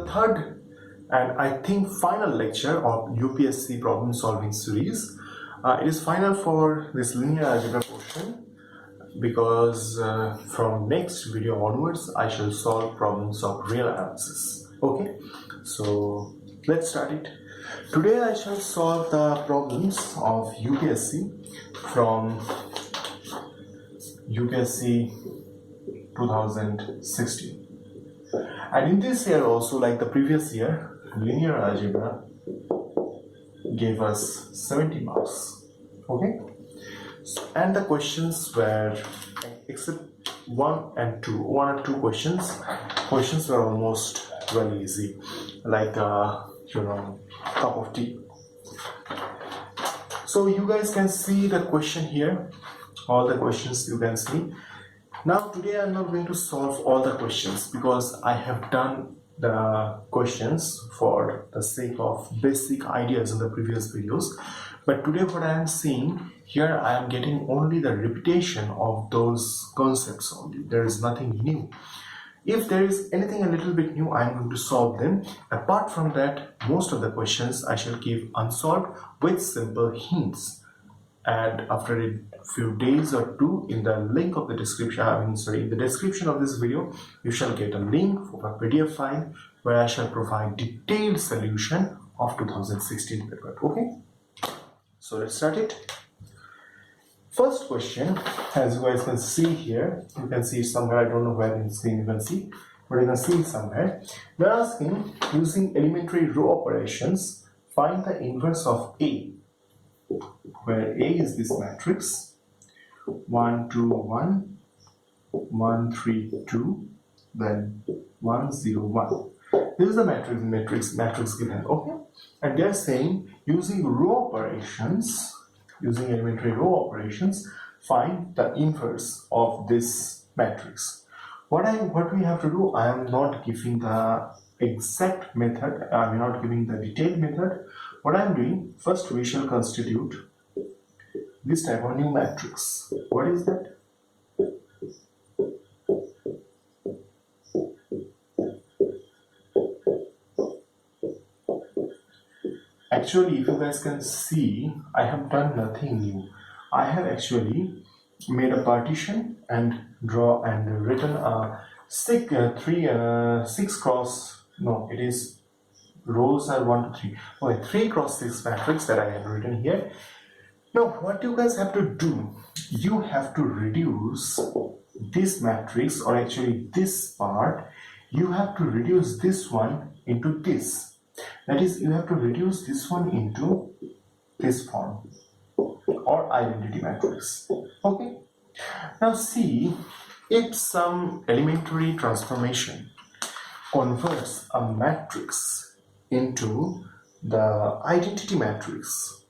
the third and I think final lecture of UPSC problem solving series. It is final for this linear algebra portion because from next video onwards I shall solve problems of real analysis. Okay, so let's start it. Today I shall solve the problems of UPSC from UPSC 2016. And in this year also, like the previous year, linear algebra gave us 70 marks. Okay, and the questions were, except one or two questions were almost very easy, like cup of tea. So you guys can see the question here, all the questions you can see. Now today I'm not going to solve all the questions because I have done the questions for the sake of basic ideas in the previous videos. But today what I am seeing here, I am getting only the repetition of those concepts only. There is nothing new. If there is anything a little bit new, I am going to solve them. Apart from that, most of the questions I shall keep unsolved with simple hints. And after a few days or two, in the link of the description, in the description of this video, you shall get a link for a PDF file where I shall provide detailed solution of 2016 paper. Okay, so let's start it. First question, as you guys can see here, you can see it somewhere. I don't know where in the screen you can see, but you can see it somewhere. They're asking, using elementary row operations, find the inverse of A, where A is this matrix 1 2 1 1 3 2, then 1 0 1. This is the matrix given. Okay, and they are saying, using row operations, using elementary row operations, find the inverse of this matrix. What we have to do, I am not giving the exact method, I am not giving the detailed method. What I am doing, first we shall constitute this type of new matrix. What is that? Actually, if you guys can see, I have done nothing new. I have actually made a partition and written a 6 cross, no, it is rows are 1 to 3. Okay, 3 cross 6 matrix that I have written here. Now what you guys have to do, you have to reduce this matrix, or actually this part, you have to reduce this one into this. That is, you have to reduce this one into this form, or identity matrix. Okay, now see, if some elementary transformation converts a matrix into the identity matrix,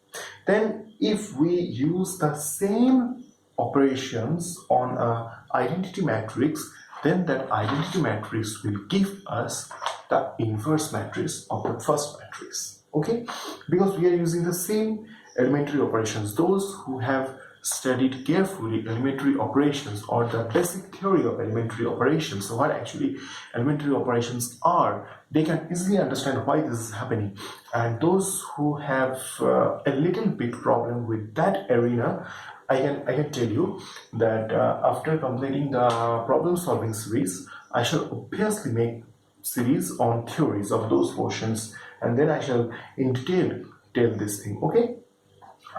then if we use the same operations on an identity matrix, then that identity matrix will give us the inverse matrix of the first matrix. Okay, because we are using the same elementary operations. Those who have studied carefully elementary operations or the basic theory of elementary operations, so what actually elementary operations are, they can easily understand why this is happening. And those who have a little bit problem with that arena, I can tell you that after completing the problem solving series, I shall obviously make series on theories of those portions, and then I shall in detail tell this thing. Okay,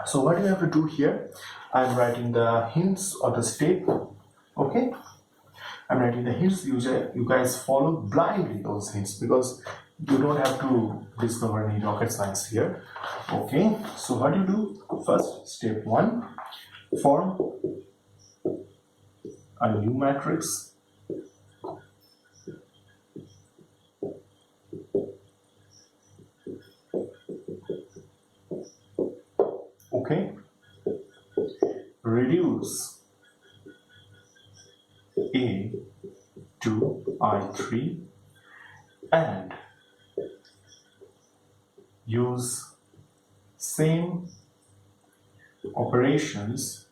so what you have to do here, I'm writing the hints or the step. Okay, I'm writing the hints. You guys follow blindly those hints because you don't have to discover any rocket science here. Okay, so what you do, first, step 1, form a new matrix. Okay, reduce A to I3 and use same operations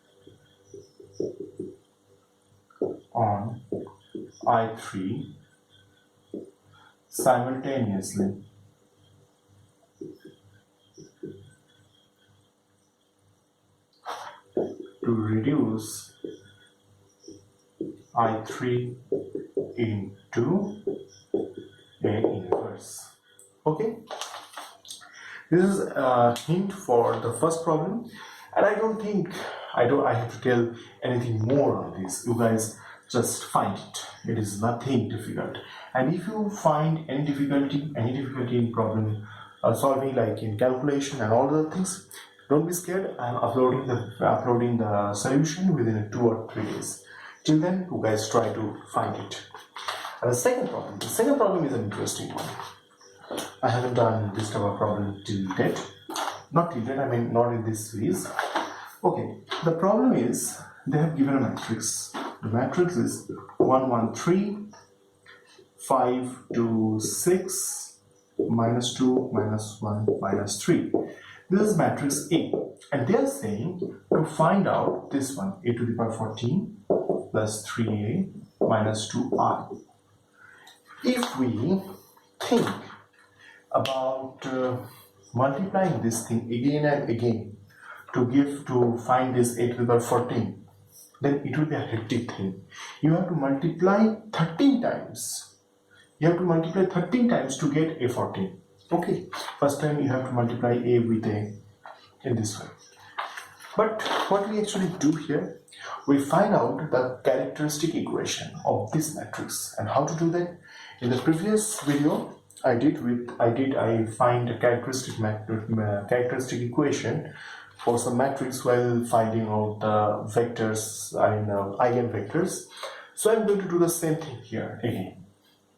on I3 simultaneously. To reduce I3 into A inverse. Okay, this is a hint for the first problem, and I don't think I have to tell anything more on this. You guys just find it. It is nothing difficult. And if you find any difficulty in problem solving, like in calculation and all the things, don't be scared. I am uploading the solution within 2 or 3 days. Till then, you guys try to find it. And the second problem is an interesting one. I haven't done this type of problem till date. Not till date, I mean not in this series. Okay, the problem is they have given a matrix. The matrix is 1, 1, 3, 5, 2, 6, minus 2, minus 1, minus 3. This is matrix A, and they are saying to find out this one, a to the power 14 plus 3a minus 2i. If we think about multiplying this thing again and again to find this a to the power 14, then it will be a hectic thing. You have to multiply 13 times. You have to multiply 13 times to get a 14. Okay, first time you have to multiply a with a in this way. But what we actually do here, we find out the characteristic equation of this matrix. And how to do that? In the previous video I find a characteristic equation for some matrix while finding out the vectors and eigenvectors. So I'm going to do the same thing here again.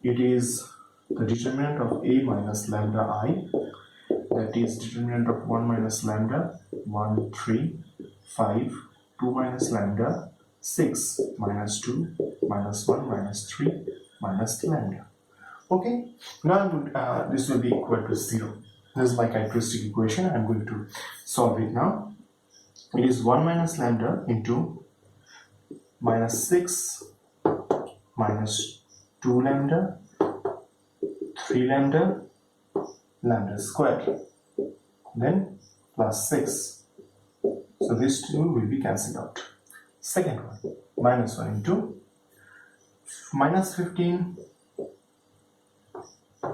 It is the determinant of a minus lambda I, that is determinant of 1 minus lambda, 1, 3, 5, 2 minus lambda, 6, minus 2, minus 1, minus 3, minus lambda. Okay, now this will be equal to 0. This is my characteristic equation. I'm going to solve it now. It is 1 minus lambda into minus 6 minus 2 lambda, 3 lambda, lambda squared, then plus 6. So these two will be cancelled out. Second one, minus 1 into minus 15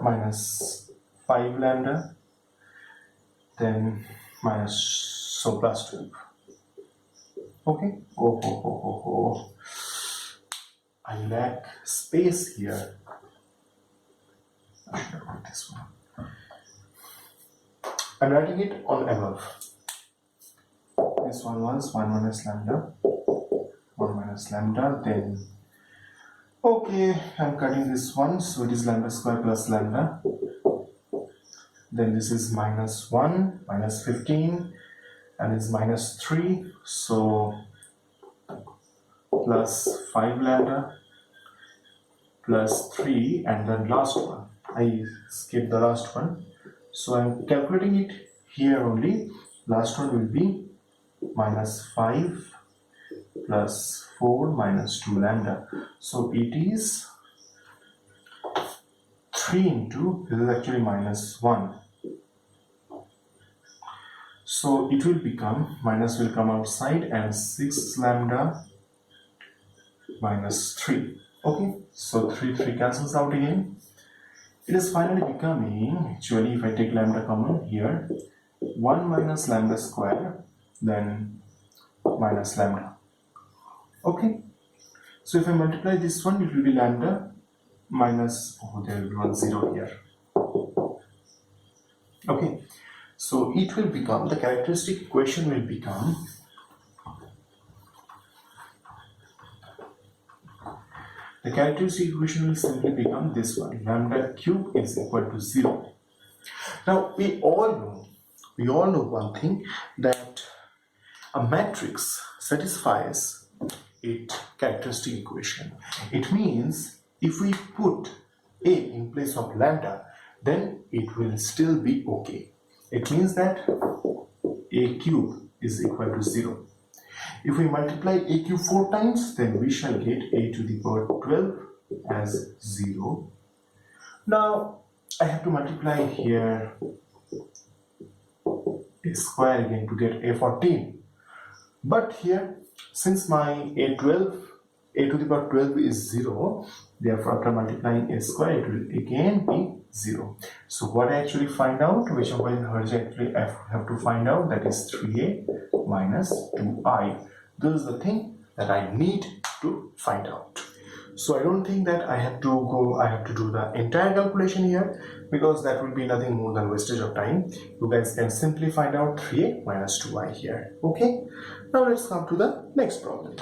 minus 5 lambda, then minus, so plus 12. Okay, I lack space here. I should have written this one. I'm writing it on above. This one was 1 minus lambda, 1 minus lambda, then okay, I'm cutting this one, so it is lambda square plus lambda. Then this is minus 1, minus 15, and it's minus 3, so plus 5 lambda, plus 3, and then last one. I skipped the last one, so I'm calculating it here only. Last one will be minus 5 plus 4 minus 2 lambda. So it is 3 into, this is actually minus 1. So it will become, minus will come outside, and 6 lambda minus 3. Okay, so 3 cancels out again. It is finally becoming, actually if I take lambda common here, 1 minus lambda square, then minus lambda. Okay, so if I multiply this one, it will be lambda minus, oh, there will be 1 0 here. Okay, so it will become, the characteristic equation will become will simply become this one, lambda cube is equal to 0. Now we all know one thing, that a matrix satisfies its characteristic equation. It means if we put a in place of lambda, then it will still be okay. It means that a cube is equal to 0. If we multiply a cube 4 times, then we shall get a to the power 12 as 0. Now I have to multiply here a square again to get a14. But here, since my a12, a to the power 12 is 0, therefore after multiplying a square, it will again be 0. So what I actually find out, which actually I have to find out, that is 3a minus 2I. This is the thing that I need to find out. So I don't think that I have to do the entire calculation here, because that will be nothing more than wastage of time. You guys can simply find out 3a minus 2I here. Okay, now let's come to the next problem.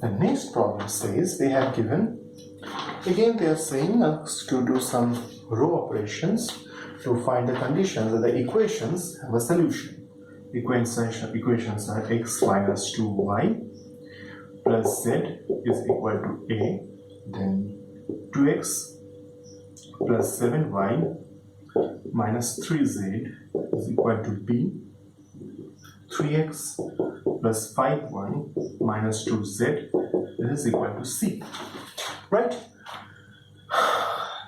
The next problem says they have given, again they are saying us to do some row operations to find the conditions that the equations have a solution. Equations are x minus 2y plus z is equal to a, then 2x plus 7y minus 3z is equal to b, 3x plus 5y minus 2z is equal to c. Right?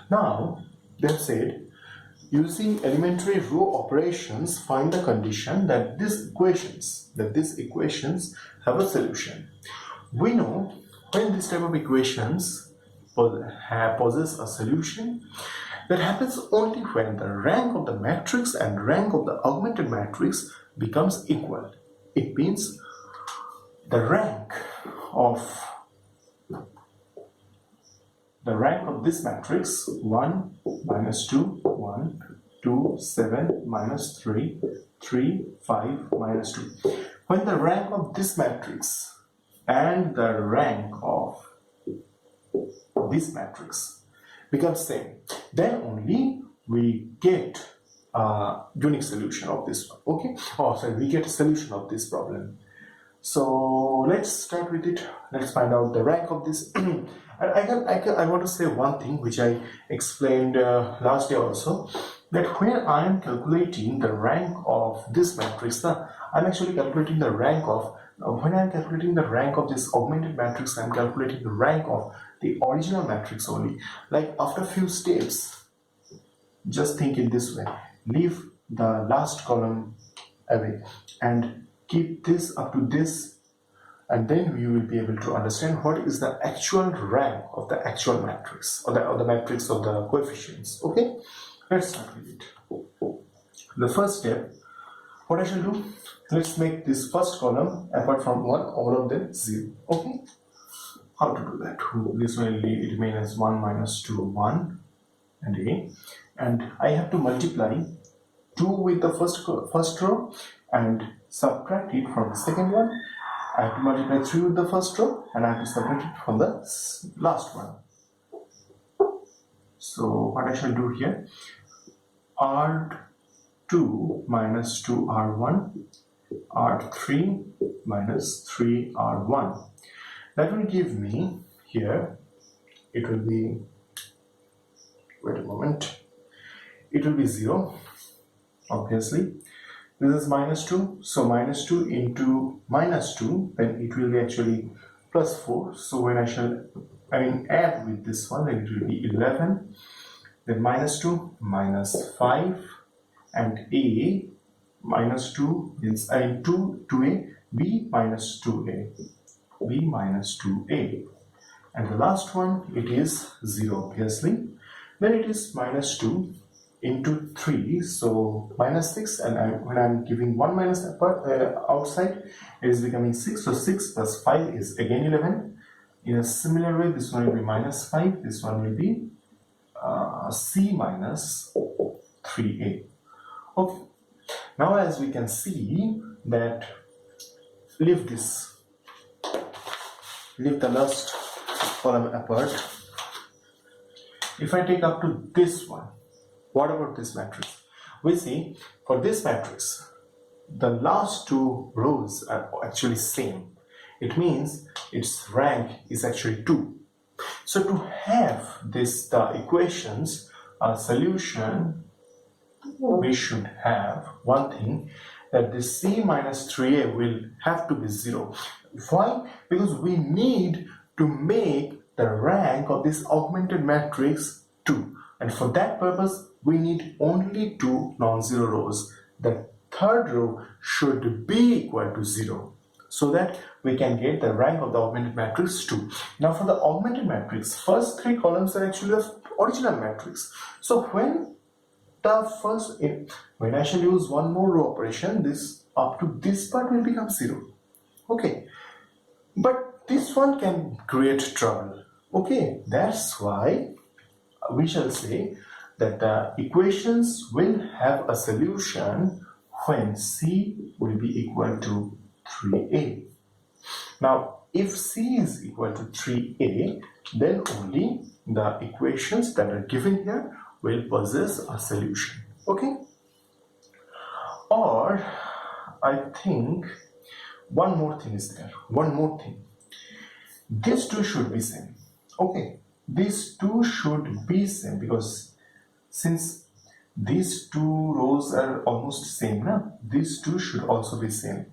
Now they have said, using elementary row operations, find the condition that these equations have a solution. We know when this type of equations possess a solution, that happens only when the rank of the matrix and rank of the augmented matrix becomes equal. It means the rank of this matrix 1 minus 2 1 2 7 minus 3 3 5 minus 2, when the rank of this matrix and the rank of this matrix becomes same, then only we get a unique solution of this one. Okay, we get a solution of this problem. So let's start with it. Let's find out the rank of this. I want to say one thing which I explained last year also, that when I am calculating the rank of this matrix, I'm actually calculating the rank of, when I'm calculating the rank of this augmented matrix, I'm calculating the rank of the original matrix only. Like after a few steps, just think in this way, leave the last column away and keep this up to this, and then we will be able to understand what is the actual rank of the actual matrix, or the matrix of the coefficients. Okay, let's start with it. The first step, what I shall do, let's make this first column apart from 1, all of them 0. Okay, how to do that? This will remain as 1 minus 2 1 and a, and I have to multiply 2 with the first row and subtract it from the second one. I have to multiply 3 with the first row and I have to subtract it from the last one. So what I shall do here, R2 minus 2R1, R3 minus 3R1. That will give me here, it will be, wait a moment, it will be 0, obviously. This is minus 2, so minus 2 into minus 2, then it will be actually plus 4. So when I add with this one, then it will be 11. Then minus 2, minus 5, and a minus 2 is 2a, b minus 2a, b minus 2a. And the last one, it is 0, obviously. Then it is minus 2 into 3, so minus 6, and when I'm giving 1 minus outside, it is becoming 6, so 6 plus 5 is again 11. In a similar way, this one will be minus 5, this one will be c minus 3a. Okay, now as we can see that, leave the last column apart. If I take up to this one, what about this matrix? We see for this matrix, the last two rows are actually same. It means its rank is actually 2. So to have the equations a solution, we should have one thing, that this C minus 3A will have to be 0. Why? Because we need to make the rank of this augmented matrix 2. And for that purpose, we need only 2 non-zero rows. The third row should be equal to 0, so that we can get the rank of the augmented matrix 2. Now for the augmented matrix, first 3 columns are actually the original matrix. So when I shall use one more row operation, this up to this part will become 0. Okay, but this one can create trouble. Okay, that's why we shall say that the equations will have a solution when C will be equal to 3A. Now, if C is equal to 3A, then only the equations that are given here will possess a solution. Okay? Or, I think one more thing is there. One more thing. These two should be same. Okay? These two should be same, because since these two rows are almost same, these two should also be same.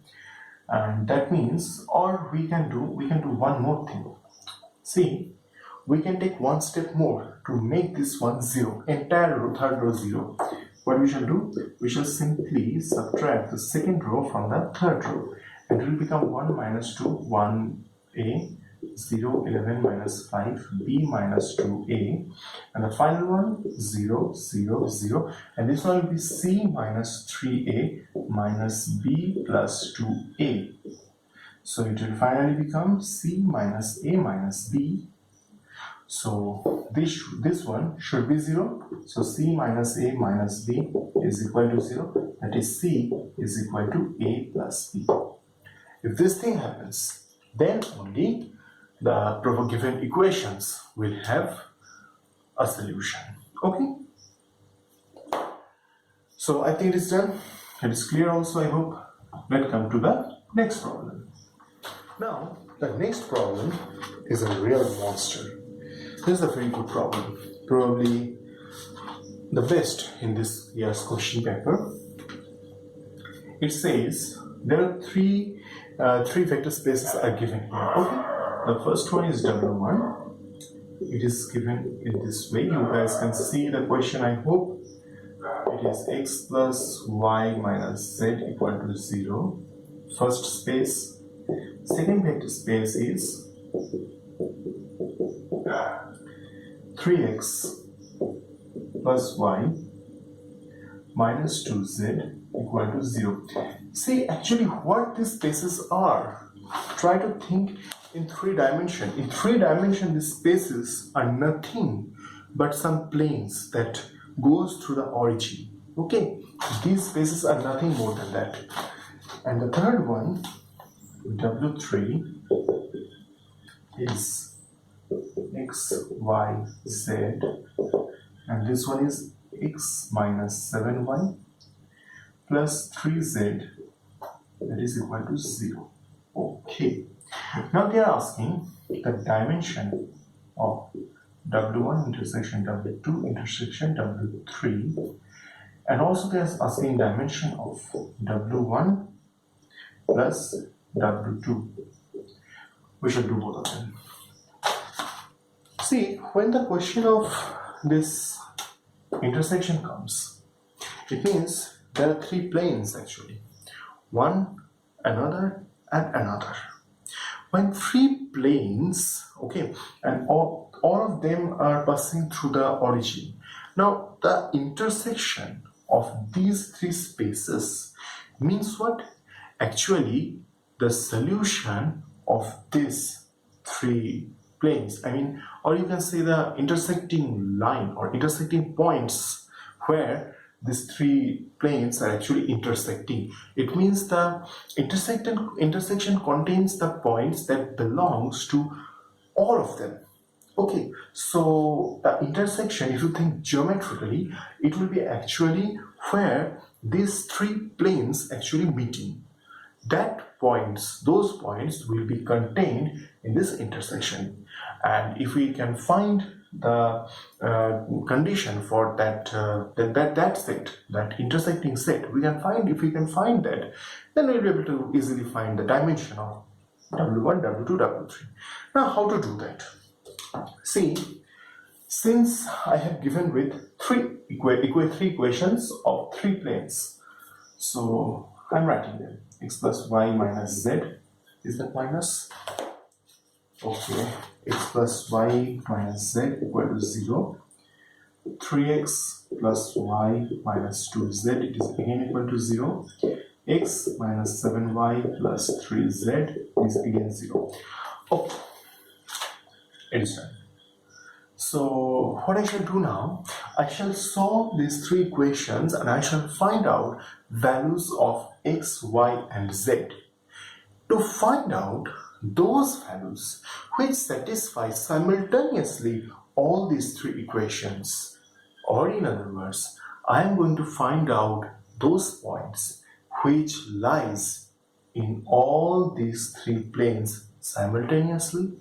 And that means, or we can do one more thing. See, we can take one step more to make this one 0, entire row, third row 0. What we shall do? We shall simply subtract the second row from the third row, and it will become 1 minus 2, 1A, 0, 11 minus 5, B minus 2A, and the final one 0, 0, 0, and this one will be C minus 3A minus B plus 2A. So it will finally become C minus A minus B. So this one should be 0. So C minus A minus B is equal to 0. That is C is equal to A plus B. If this thing happens, then only the given equations will have a solution. Okay? So I think it is done. It is clear also, I hope. Let's come to the next problem. Now, the next problem is a real monster. This is a very good problem. Probably the best in this year's question paper. It says there are three vector spaces are given here. Okay? The first one is W1. It is given in this way. You guys can see the question, I hope. It is x plus y minus z equal to 0. First space. Second vector space is 3x plus y minus 2z equal to 0. See, actually what these spaces are, try to think in 3 dimensions. In 3 dimensions, these spaces are nothing but some planes that goes through the origin. Okay, these spaces are nothing more than that. And the third one, W3, is x, y, z, and this one is x minus 7y plus 3z, that is equal to 0. Okay. Now they are asking the dimension of W1 intersection W2 intersection W3, and also they are asking dimension of W1 plus W2. We should do both of them. See, when the question of this intersection comes, it means there are 3 planes actually. One, another, and another. When 3 planes, okay, and all of them are passing through the origin. Now, the intersection of these 3 spaces means what? Actually, the solution of these 3 planes, or you can say the intersecting line or intersecting points where these 3 planes are actually intersecting. It means the intersection contains the points that belongs to all of them. Okay, so the intersection, if you think geometrically, it will be actually where these 3 planes actually meeting. Those points will be contained in this intersection. And if we can find the condition for that that set, that intersecting set, we can find, if we can find that, then we'll be able to easily find the dimension of W1, W2, W3. Now, how to do that? See, since I have given with three equations of three planes, so I'm writing them. X plus y minus z, is that minus? Okay, x plus y minus z equal to 0. 3x plus y minus 2z, it is again equal to 0. X minus 7y plus 3z is again 0. Okay, it is done. So what I shall do now, I shall solve these three equations and I shall find out values of x, y and z. To find out those values which satisfy simultaneously all these three equations, or in other words, I am going to find out those points which lies in all these three planes simultaneously,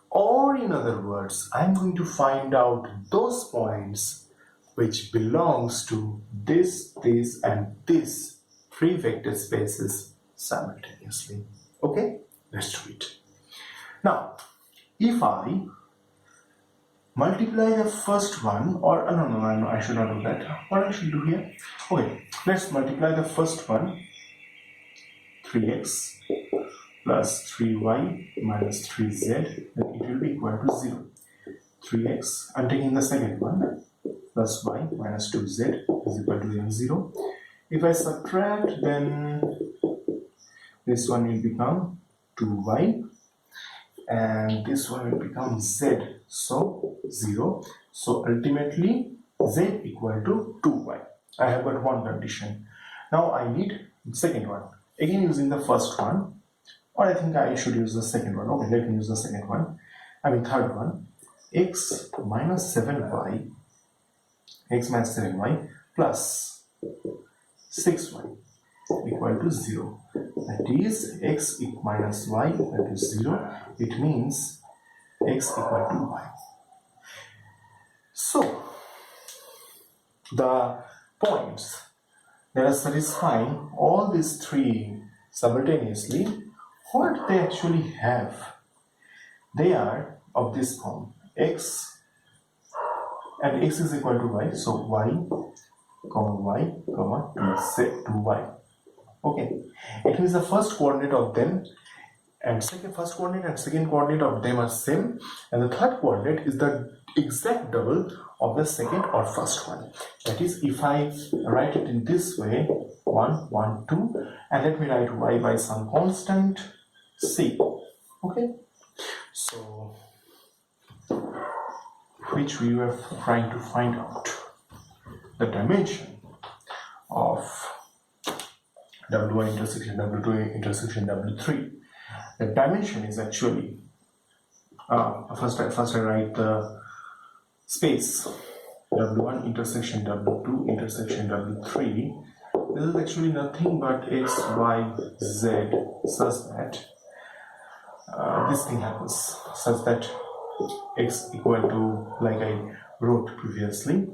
or in other words, I am going to find out those points which belongs to this and this three vector spaces simultaneously. Okay, let's do it. Now, if I multiply the first one, or no, I should not do that. What I should do here? Okay, let's multiply the first one, 3x plus 3y minus 3z, then it will be equal to 0. 3x, I'm taking the second one, plus y minus 2z is equal to 0. If I subtract, then this one will become 2y and this one will become z, so 0. So ultimately z equal to 2y. I have got one condition. Now I need the second one. Again using the first one, or I think I should use the second one. Okay, let me use the second one. Third one. X minus 7y plus 6y equal to 0. That is, x minus y equal to 0. It means x equal to y. So, the points that are satisfying all these three simultaneously, what they actually have, they are of this form: x, and x is equal to y, so y, comma 2y. Okay, it means the first coordinate of them and first coordinate and second coordinate of them are same, and the third coordinate is the exact double of the second or first one. That is, if I write it in this way, 1, 1, 2, and let me write y by some constant c. Okay, so which we were trying to find out the dimension of W1 intersection W2 intersection W3. The dimension is actually first I write the space W1 intersection W2 intersection W3. This is actually nothing but x, y, z, such that this thing happens, such that x equal to, like I wrote previously,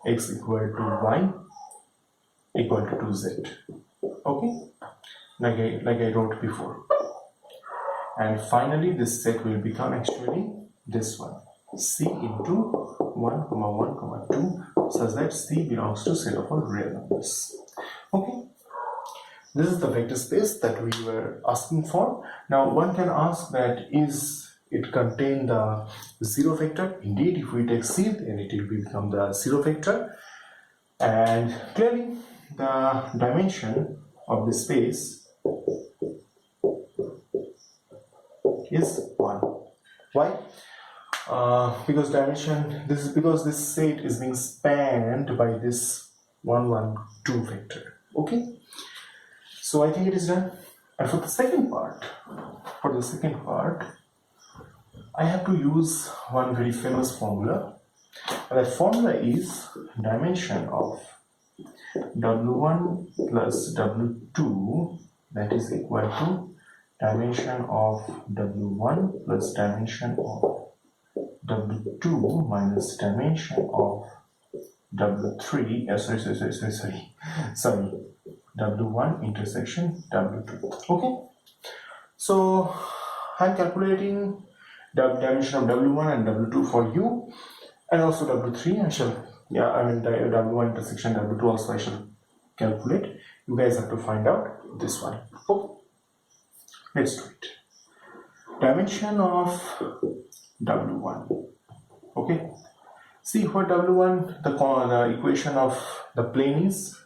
x equal to y equal to 2z. Okay, like I wrote before. And finally this set will become actually this one, c into 1, 1, 2, such that c belongs to set of all real numbers. Okay, this is the vector space that we were asking for. Now one can ask that, is it contain the zero vector? Indeed, if we take c, then it will become the zero vector, and clearly the dimension of the space is 1. Why? Because this set is being spanned by this 1, 1, 2 vector. Okay, so I think it is done. And for the second part, I have to use one very famous formula. And that formula is dimension of W1 plus W2, that is equal to dimension of W1 plus dimension of W2 minus dimension of W3, sorry, W1 intersection W2. Okay, so I'm calculating the dimension of W1 and W2 for you, and also W3 W1 intersection W2 also I shall calculate. You guys have to find out this one. Okay, let's do it. Dimension of W1. Okay, see what W1, the equation of the plane is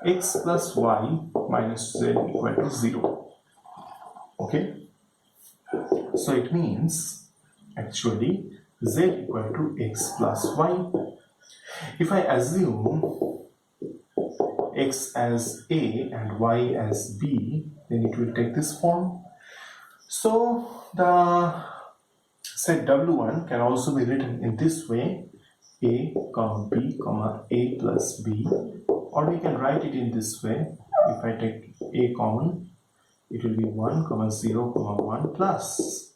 x plus y minus z equal to 0. Okay, so it means actually z equal to x plus y. If I assume x as a and y as b, then it will take this form. So the set W1 can also be written in this way: a comma b comma a plus b, or we can write it in this way. If I take a common, it will be 1 comma 0 comma 1 plus.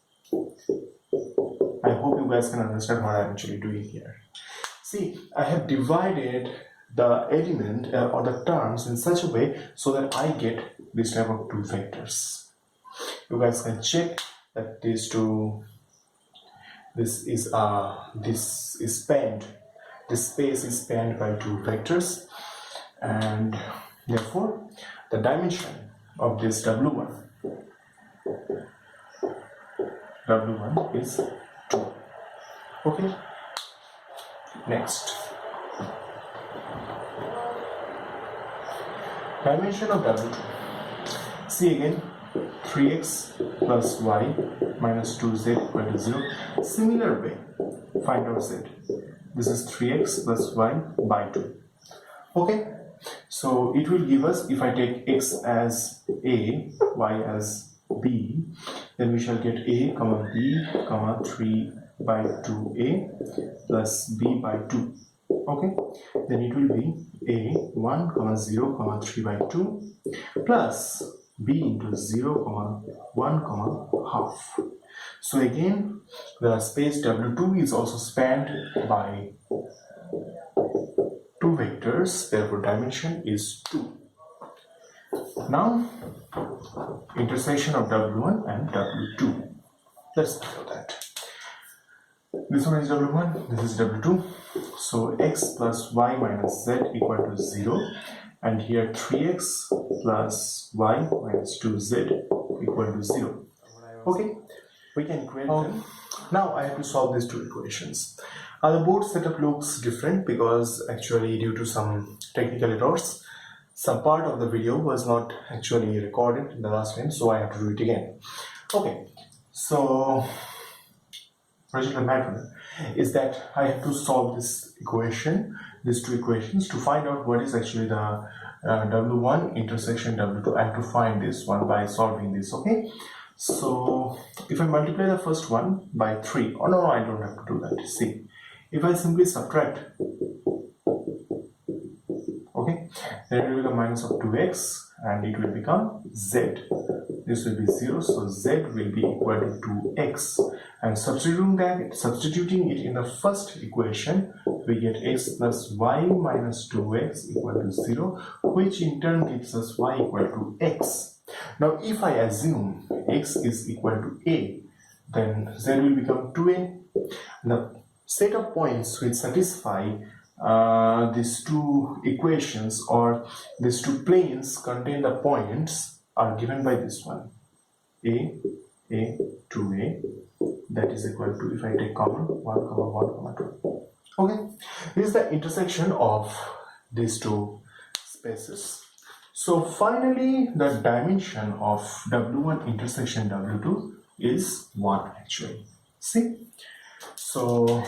I hope you guys can understand what I'm actually doing here. See, I have divided the element or the terms in such a way so that I get this type of two vectors. You guys can check that this space is spanned by two vectors, and therefore the dimension of this W1 is 2. Okay, next, dimension of W2. See again, 3x plus y minus 2z equal to 0. Similar way, find out z. This is 3x plus y by 2. Okay, so it will give us, if I take x as a, y as b, then we shall get a comma b comma 3 by 2a plus b by 2. Okay, then it will be a 1 comma 0 comma 3 by 2 plus b into 0 comma 1 comma half. So again, the space W2 is also spanned by two vectors, therefore dimension is 2. Now, intersection of W1 and W2. Let's do that. This one is W1, this is W2. So x plus y minus z equal to 0. And here 3x plus y minus 2z equal to 0. Okay, we can create them. Now I have to solve these two equations. The board setup looks different because actually due to some technical errors, some part of the video was not actually recorded in the last time, so I have to do it again. Okay, so original matter is that I have to solve this equation, these two equations, to find out what is actually the W1 intersection W2. I have to find this one by solving this. Okay, so if I multiply the first one by 3, oh no, I don't have to do that. See, if I simply subtract, okay, then it will become minus of 2x and it will become z. This will be 0, so z will be equal to 2x, and substituting it in the first equation, we get x plus y minus 2x equal to 0, which in turn gives us y equal to x. Now if I assume x is equal to a, then z will become 2a. The set of points which satisfy these two equations, or these two planes contain the points, are given by this one: a, 2a, that is equal to, if I take common, 1 comma 1 comma 2. Okay, this is the intersection of these two spaces. So finally the dimension of W1 intersection W2 is 1 actually. See, so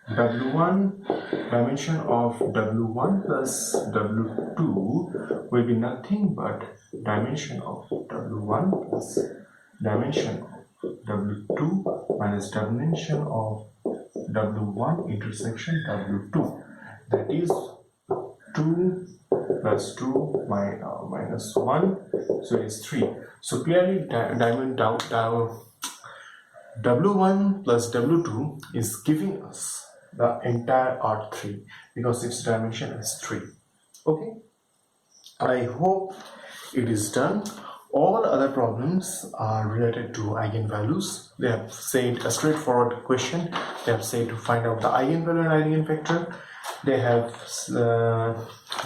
W1, dimension of W1 plus W2 will be nothing but dimension of W1 plus dimension of W2 minus dimension of W1 intersection W2. That is 2 plus 2 minus 1, so it is 3. So clearly W1 plus W2 is giving us the entire R3 because its dimension is 3. Okay, I hope it is done. All other problems are related to eigenvalues. They have said a straightforward question. They have said to find out the eigenvalue and eigenvector. They have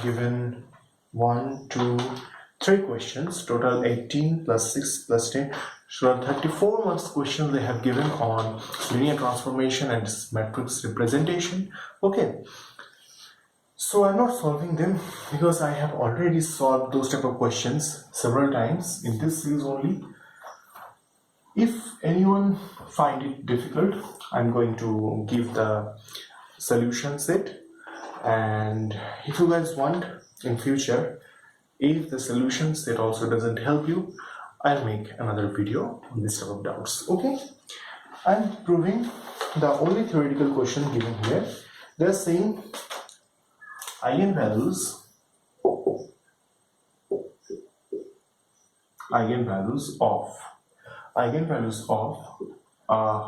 given 1, 2, 3 questions, total 18 plus 6 plus 10. So 34 marks questions they have given on linear transformation and matrix representation. Okay. So I'm not solving them because I have already solved those type of questions several times in this series only. If anyone find it difficult, I'm going to give the solution set, and if you guys want in future, if the solution set also doesn't help you, I'll make another video on this type of doubts. Okay, I'm proving the only theoretical question given here. They're saying eigenvalues of a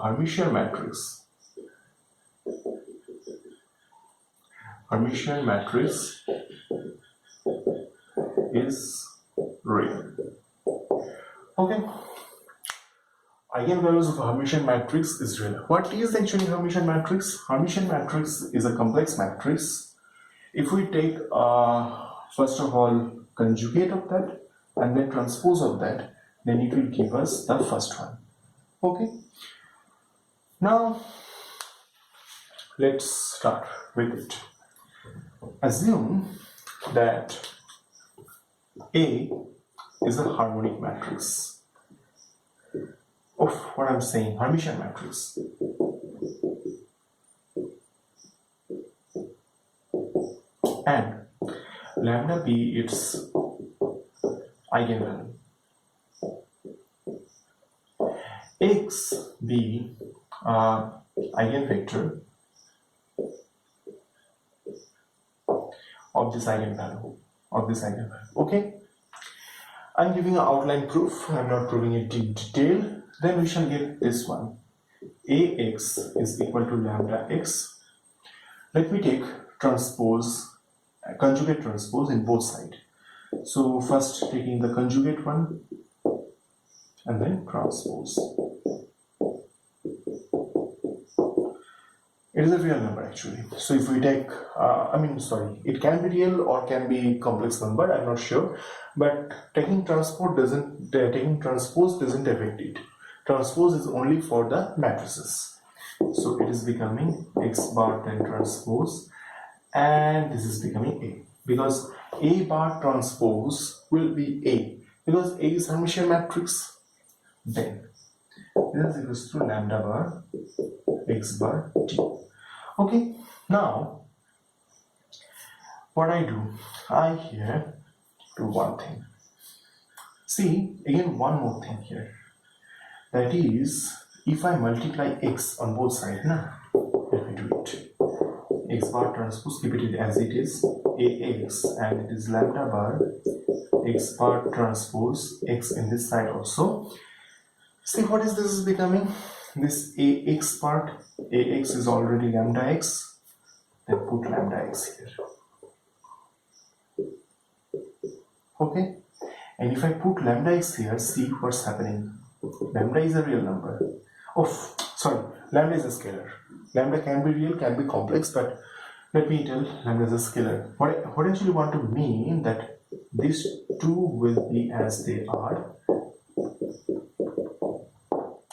Hermitian matrix. Hermitian matrix is real. Okay. Eigenvalues of a Hermitian matrix is real. What is actually Hermitian matrix? Hermitian matrix is a complex matrix. If we take first of all conjugate of that and then transpose of that, then it will give us the first one. Okay. Now let's start with it. Assume that A is a harmonic matrix of what I'm saying, Hermitian matrix. And lambda be its eigenvalue, x be eigenvector of this eigenvalue. Okay, I'm giving an outline proof. I'm not proving it in detail. Then we shall get this one. Ax is equal to lambda x. Let me take conjugate transpose in both sides. So first taking the conjugate one and then transpose. It is a real number actually. So if we take, it can be real or can be complex number, I'm not sure. But taking transpose doesn't affect it. Transpose is only for the matrices. So it is becoming x bar then transpose, and this is becoming A, because A bar transpose will be A, because A is Hermitian matrix. Then this is equals to lambda bar x bar t. Okay, now what I do, I here do one thing. See, again one more thing here. That is, if I multiply x on both sides, let me do it. X bar transpose, keep it as it is, Ax, and it is lambda bar x bar transpose x in this side also. See what is this becoming? This Ax part, Ax is already lambda x, then put lambda x here. Okay, and if I put lambda x here, see what's happening. Lambda is a real number. Lambda is a scalar. Lambda can be real, can be complex, but let me tell lambda is a scalar. What I actually want to mean that these two will be as they are.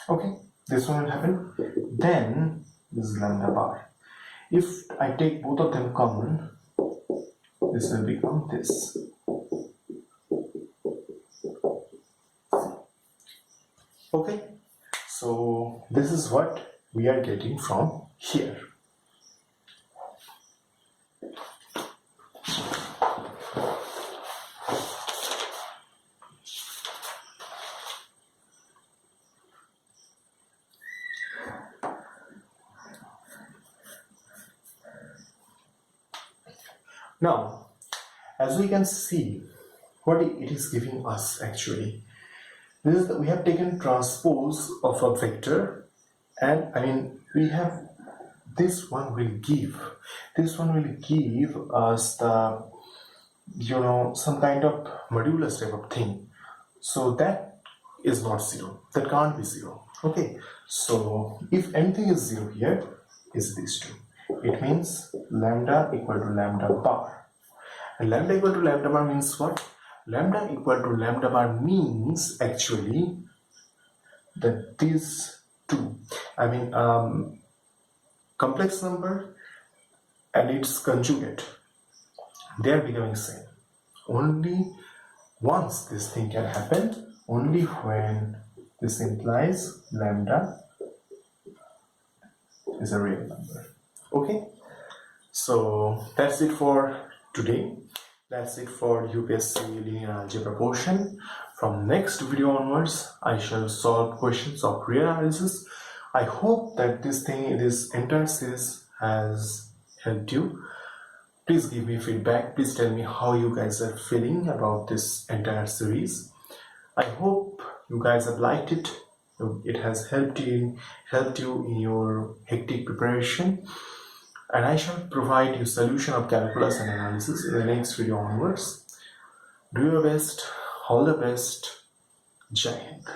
Okay, this one will happen. Then this is lambda bar. If I take both of them common, this will become this. Okay, so this is what we are getting from here. Now, as we can see, what it is giving us actually, this is we have taken transpose of a vector And I mean, we have this one will give us the, you know, some kind of modulus type of thing. So that is not zero. That can't be zero. Okay. So if anything is zero here, is these two. It means lambda equal to lambda bar. And lambda equal to lambda bar means what? Lambda equal to lambda bar means actually that these two, I mean, complex number and its conjugate, they are becoming same. Only once this thing can happen, only when this implies lambda is a real number. Okay, so that's it for today. That's it for UPSC linear algebra portion. From next video onwards, I shall solve questions of real analysis. I hope that this entire series has helped you. Please give me feedback. Please tell me how you guys are feeling about this entire series. I hope you guys have liked it. It has helped you in your hectic preparation. And I shall provide you solution of calculus and analysis in the next video onwards. Do your best. All the best. Jai Hind.